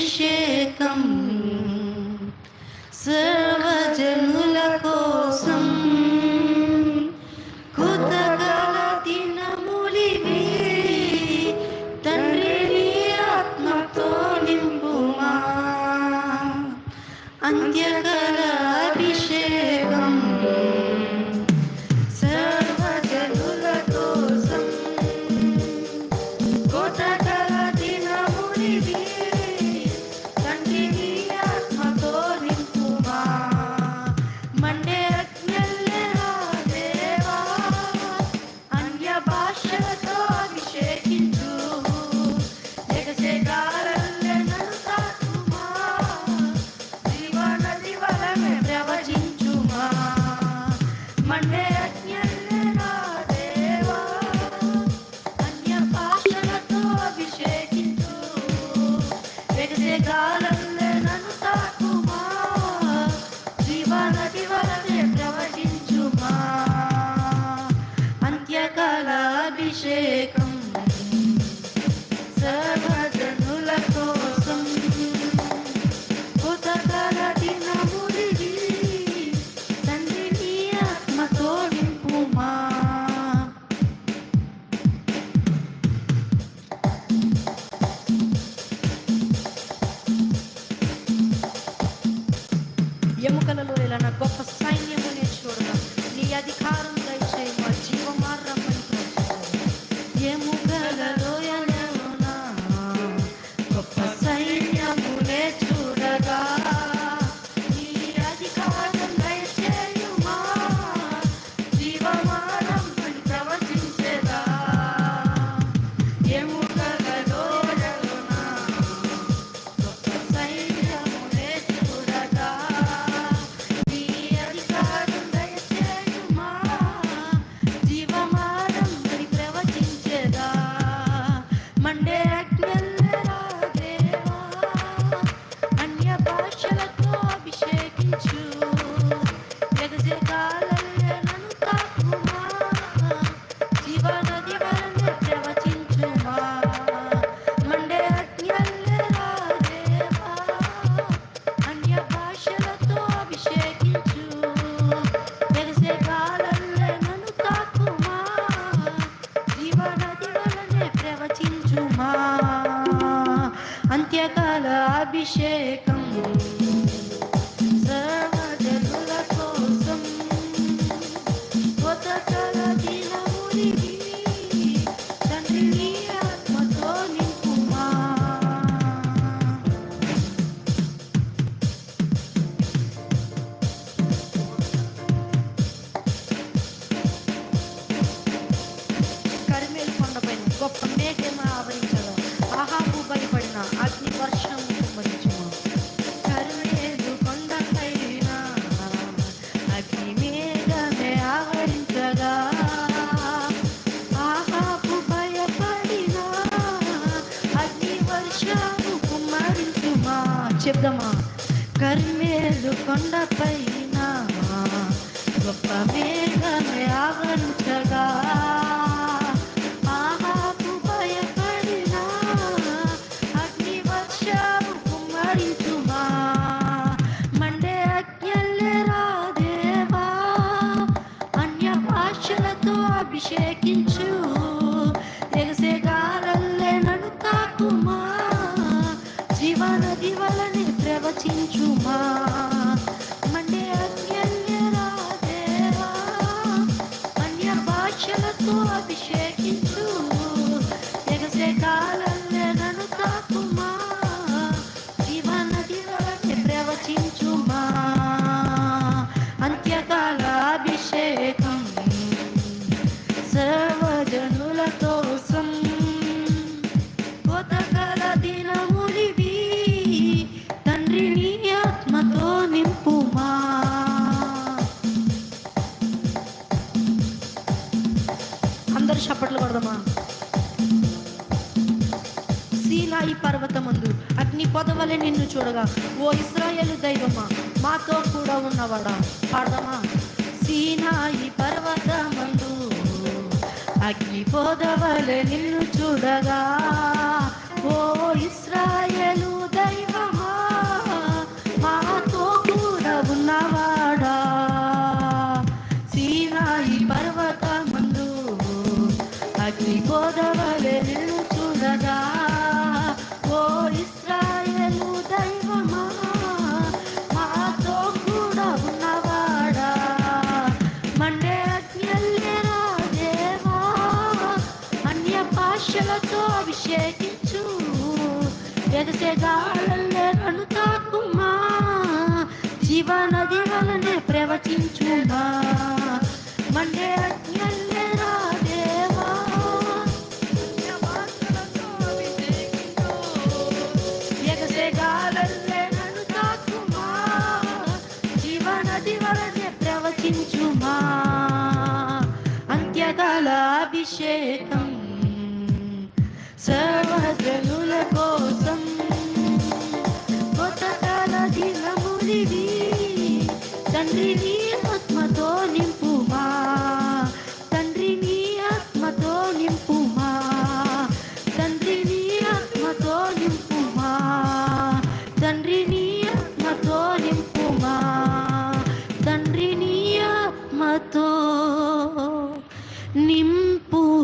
అభిషేకం సర్వజనుల కోసం కృతజ్ఞతల దినములివి తండ్రి నీ ఆత్మతో నింపుమా అంత్యకాల అభిషేకం సర్వజనుల కోసం కృతజ్ఞతల దినములివి తండ్రి నీ ఆత్మతో నింపుమా మండే అగ్నిల్లే నా దేవా అన్య భాషలతో అభిషేకించు ఎగసే గాలల్లే నన్ను తాకుమా జీవనది వలనే ప్రవచించుమా మండే అగ్నిల్లే నా దేవా అన్య భాషలతో అభిషేకించు ఎగసే గాలల్లే నన్ను తాకుమా జీవనది వలనే ప్రవచించుమా అంత్యకాల అభిషేకం సర్వజనుల కోసం కృతజ్ఞతల దినములివి తండ్రి నీ ఆత్మతో నింపుమా ఎముకలలో ఇలాన గొప్ప సైన్యమునే చూడగా నీ అధికారం దయచేయము జీవమార్గమని ఎముకలలో ఎలాన గొప్ప సైన్యమునే చూడగా నీ అధికారం దయచేయుమా జీవమార్గమని ప్రవచించేదా ఎముకలలో ఎలాన గొప్ప సైన్యమునే చూడగా నీ అధికారం దయచేయుమా జీవమార్గమని ప్రవచించేదా మండే అగ్నిల్లే నా దేవా అన్య భాషలతో అభిషేకించు ఎగసే గాలల్లే నన్ను తాకుమా జీవనది వలనే ప్రవచించుమా మండే అగ్నిల్లే నా దేవా అన్య భాషలతో అభిషేకించు ఎగసే గాలల్లే నన్ను తాకుమా జీవనది వలనే ప్రవచించుమా అంత్యకాల అభిషేకం సర్వజనుల కోసం కృతజ్ఞతల దినములివి తండ్రి నీ ఆత్మతో నింపుమా కర్మేలు కొండపైన గొప్ప మేఘము ఆవరించగా ఆహాబు భయపడిన అగ్ని వర్షము కుమ్మరించుమా కర్మేలు కొండపైన అగ్ని మేఘమే ఆవరించగా ఆహాబు భయపడిన అగ్ని వర్షము కుమ్మరించుమా చెప్దమా కర్మేలు కొండపైన గొప్ప మేఘమే ఆవరించగా ఆహాబు భయపడిన అగ్ని వర్షము కుమ్మరించుమా మండే అగ్నిల్లే నా దేవా అన్య భాషలతో అభిషేకించు ఎగసే గాలల్లే నన్ను తాకుమా జీవనది వలనే ప్రవచించుమా మండే అగ్నిల్లే నా దేవా అన్య భాషలతో అభిషేకించు ఎగసే గాలల్లే నన్ను తాకుమా జీవనది వలనే ప్రవచించుమా అంత్యకాల అభిషేకం సర్వజనుల కోసం కృతజ్ఞతల దినములివి తండ్రి నీ ఆత్మతో నింపుమా అందరూ చప్పట్లు కొడదామా సీనాయి పర్వతమందు అగ్ని పొదవలె నిన్ను చూడగా ఓ ఇశ్రాయేలు దైవమా మాతో కూడా ఉన్నవాడా పాడదామా సీనాయి పర్వతమందు అగ్ని పొదవలె నిన్ను చూడగా ఓ ఇశ్రాయేలు దైవ అభిషేకించు, ఎగసే గాలల్లే నన్ను తాకుమా, జీవనది వలనే ప్రవచించుమా, మండే అగ్నియల్లే రా దేవా, ఎగసే గాలల్లే నన్ను తాకుమా, జీవనది వలనే ప్రవచించుమా, అంత్యకాల అభిషేకం సర్వజనుల కోసం, కొత్త కాల దినములివి, తండ్రి నీ ఆత్మతో నింపుమా, తండ్రి నీ ఆత్మతో నింపుమా, తండ్రి నీ ఆత్మతో నింపుమా, తండ్రి నీ ఆత్మతో నింపుమా, తండ్రి నీ ఆత్మతో నింపుమా.